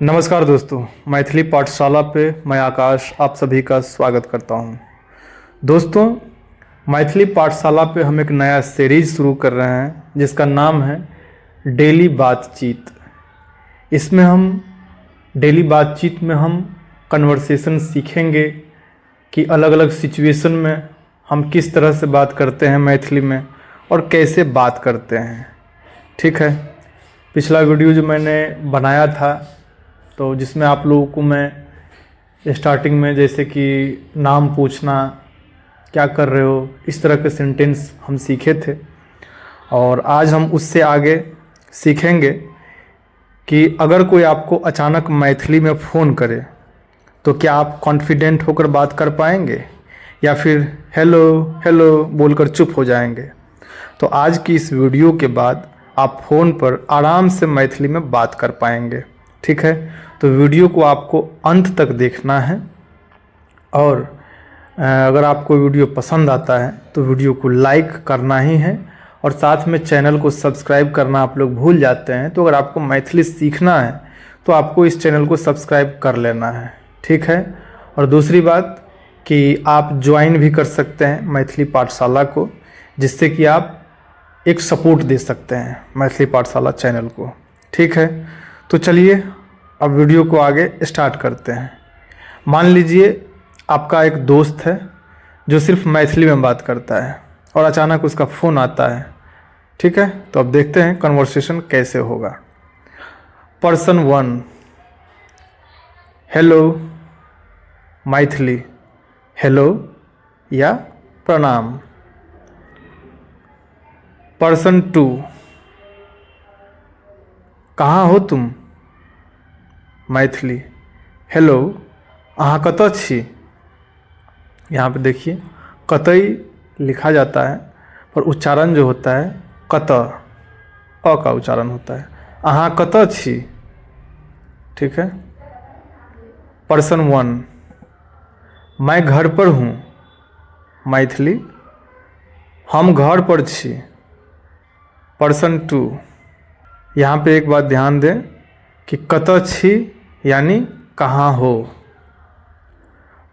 नमस्कार दोस्तों, मैथिली पाठशाला पे मैं आकाश आप सभी का स्वागत करता हूं। दोस्तों, मैथिली पाठशाला पे हम एक नया सीरीज शुरू कर रहे हैं जिसका नाम है डेली बातचीत। इसमें हम डेली बातचीत में हम कन्वर्सेशन सीखेंगे कि अलग अलग सिचुएशन में हम किस तरह से बात करते हैं मैथिली में और कैसे बात करते हैं। ठीक है, पिछला वीडियो जो मैंने बनाया था तो जिसमें आप लोगों को मैं स्टार्टिंग में जैसे कि नाम पूछना, क्या कर रहे हो, इस तरह के सेंटेंस हम सीखे थे। और आज हम उससे आगे सीखेंगे कि अगर कोई आपको अचानक मैथिली में फ़ोन करे तो क्या आप कॉन्फिडेंट होकर बात कर पाएंगे या फिर हेलो हेलो बोलकर चुप हो जाएंगे। तो आज की इस वीडियो के बाद आप फ़ोन पर आराम से मैथिली में बात कर पाएंगे। ठीक है, तो वीडियो को आपको अंत तक देखना है और अगर आपको वीडियो पसंद आता है तो वीडियो को लाइक करना ही है और साथ में चैनल को सब्सक्राइब करना आप लोग भूल जाते हैं। तो अगर आपको मैथिली सीखना है तो आपको इस चैनल को सब्सक्राइब कर लेना है। ठीक है, और दूसरी बात कि आप ज्वाइन भी कर सकते हैं मैथिली पाठशाला को, जिससे कि आप एक सपोर्ट दे सकते हैं मैथिली पाठशाला चैनल को। ठीक है, तो चलिए अब वीडियो को आगे स्टार्ट करते हैं। मान लीजिए आपका एक दोस्त है जो सिर्फ मैथिली में बात करता है और अचानक उसका फ़ोन आता है। ठीक है, तो अब देखते हैं कन्वर्सेशन कैसे होगा। पर्सन 1, हेलो मैथिली, हेलो या प्रणाम। पर्सन 2, कहाँ हो तुम, मैथिली, हेलो अहाँ कतऽ छी। यहाँ पे देखिए कतई लिखा जाता है पर उच्चारण जो होता है कतऽ, अ का उच्चारण होता है। अहाँ कतऽ छी। ठीक है। पर्सन 1, मैं घर पर हूँ, मैथिली, हम घर पर छी। पर्सन 2, यहाँ पे एक बात ध्यान दें कि कतऽ छी यानी कहाँ हो।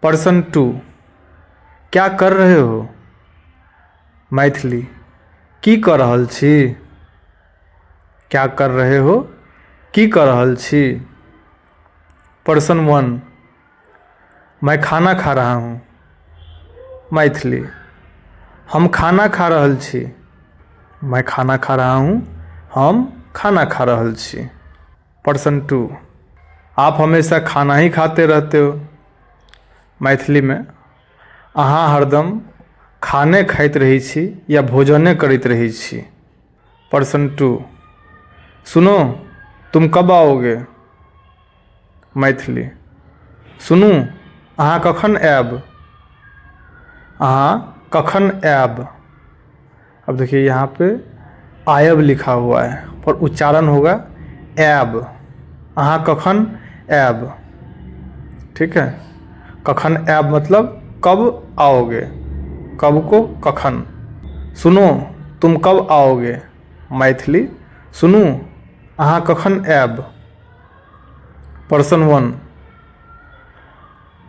पर्सन 2, क्या कर रहे हो, मैथिली, की कर रहल छी। क्या कर रहे हो, की कर रहल छी। पर्सन 1, मैं खाना खा रहा हूँ, मैथिली, हम खाना खा रहल छी। मैं खाना खा रहा हूँ, हम खाना खा रहल छी। पर्सन 2, आप हमेशा खाना ही खाते रहते हो, मैथिली में, अहाँ हरदम खाने खाइत रही छी या भोजने करते रही छी। पर्सन 2, सुनो तुम कब आओगे, मैथिली, सुनू अहाँ कखन आयब। अहाँ कखन आयब। अब देखिए यहाँ पे आयब लिखा हुआ है पर उच्चारण होगा ऐब। अहाँ कखन ऐब। ठीक है, कखन ऐब मतलब कब आओगे, कब को कखन। सुनो तुम कब आओगे, मैथिली, सुनू अहाँ कखन ऐब। पर्सन 1,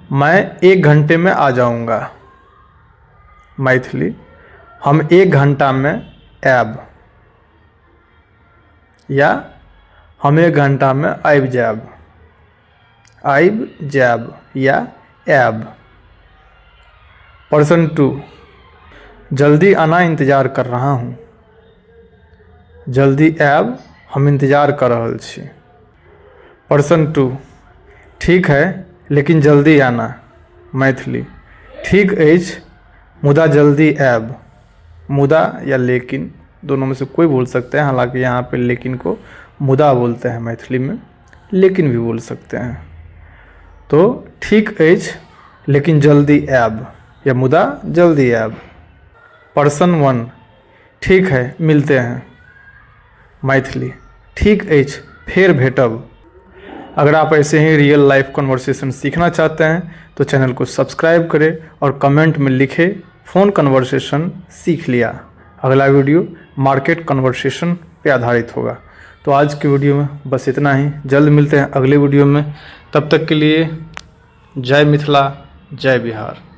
मैं 1 घंटे में आ जाऊंगा, मैथिली, हम 1 घंटा में ऐब या हम 1 घंटा में आबि जायब, आबि जायब या ऐब। पर्सन 2, जल्दी आना इंतज़ार कर रहा हूँ, जल्दी ऐब हम इंतज़ार कर रहल छी। पर्सन 2, ठीक है लेकिन जल्दी आना, मैथिली, ठीक अछि मुदा जल्दी ऐब। मुदा या लेकिन दोनों में से कोई बोल सकते हैं, हालांकि यहाँ पे लेकिन को मुदा बोलते हैं मैथिली में, लेकिन भी बोल सकते हैं। तो ठीक अछि लेकिन जल्दी ऐब या मुदा जल्दी ऐब। पर्सन 1, ठीक है मिलते हैं, मैथिली, ठीक अछि फेर भेटब। अगर आप ऐसे ही रियल लाइफ कन्वर्सेशन सीखना चाहते हैं तो चैनल को सब्सक्राइब करें और कमेंट में लिखें फ़ोन कन्वर्सेशन सीख लिया। अगला वीडियो मार्केट कन्वर्सेशन पे आधारित होगा। तो आज की वीडियो में बस इतना ही। जल्द मिलते हैं अगले वीडियो में। तब तक के लिए जय मिथिला, जय बिहार।